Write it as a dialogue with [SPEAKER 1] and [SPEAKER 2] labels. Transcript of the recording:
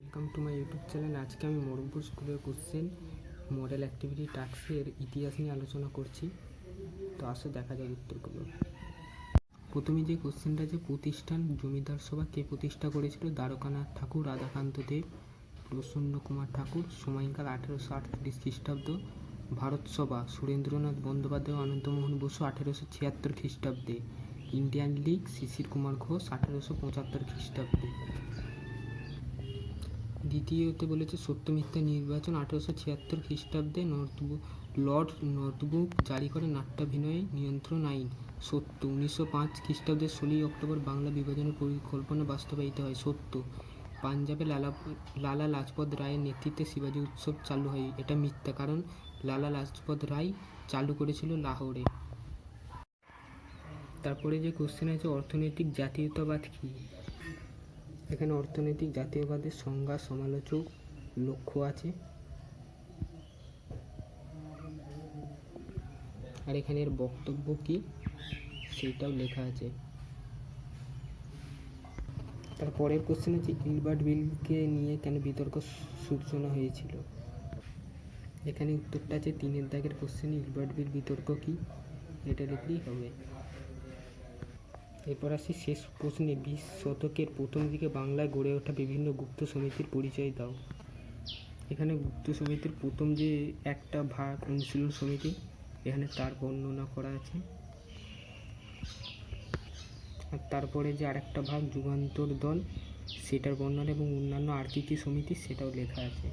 [SPEAKER 1] Welcome to my YouTube channel. আজকে আমি মোড়কপুর স্কুলের কোশ্চেন মডেল অ্যাক্টিভিটি টাস্কের ইতিহাস নিয়ে আলোচনা করছি। তো আসো দেখা যাক উত্তরগুলো। প্রথমে যে কোশ্চেনটা, যে প্রতিষ্ঠান জমিদার সভা কে প্রতিষ্ঠা করেছিল? দ্বারকানাথ ঠাকুর, রাধাকান্ত দেব, প্রসন্ন কুমার ঠাকুর। সময়কাল 1838 খ্রিস্টাব্দ। ভারত সভা সুরেন্দ্রনাথ বন্দ্যোপাধ্যায়, আনন্দমোহন বসু 1876 খ্রিস্টাব্দে। ইন্ডিয়ান লীগ শিশির কুমার ঘোষ 1875 খ্রিস্টাব্দে। দ্বিতীয়তে বলেছে সত্য মিথ্যা নির্বাচন 1876 খ্রিস্টাব্দে লর্ড নর্থব্রুক জারি করে নাট্যাভিনয় নিয়ন্ত্রণ আইন। সত্য। 1905 খ্রিস্টাব্দের 16 অক্টোবর বাংলা বিভাজনের পরিকল্পনা বাস্তবায়িত হয়। সত্য। পাঞ্জাবে লালা লাজপত রায়ের নেতৃত্বে শিবাজী উৎসব চালু হয়। এটা মিথ্যা, কারণ লালা লাজপত রায় চালু করেছিল লাহোরে। তারপরে যে কোশ্চেন আছে, অর্থনৈতিক জাতীয়তাবাদ কী? এখানে অর্থনৈতিক জাতীয়বাদের সংজ্ঞা, সমালোচক, লক্ষ্য আছে, আর এখানে এর বক্তব্য কী সেইটাও লেখা আছে। তারপরের কোশ্চেন আছে, ইলবার্ট বিলকে নিয়ে কেন বিতর্ক সূচনা হয়েছিল? এখানে উত্তরটা আছে 3 দাগের কোশ্চেনে। ইলবার্ট বিল বিতর্ক কী, এটা লিখলেই হবে। এরপর আসি শেষ প্রশ্নে, 20 শতকের প্রথম দিকে বাংলায় গড়ে ওঠা বিভিন্ন গুপ্ত সমিতির পরিচয় দাও। এখানে গুপ্ত সমিতির প্রথম যে একটা ভাগ অনুশীলন সমিতি, এখানে তার বর্ণনা করা আছে। আর তারপরে যে আরেকটা ভাগ যুগান্তর দল, সেটার বর্ণনা এবং অন্যান্য আর কি সমিতি সেটাও লেখা আছে।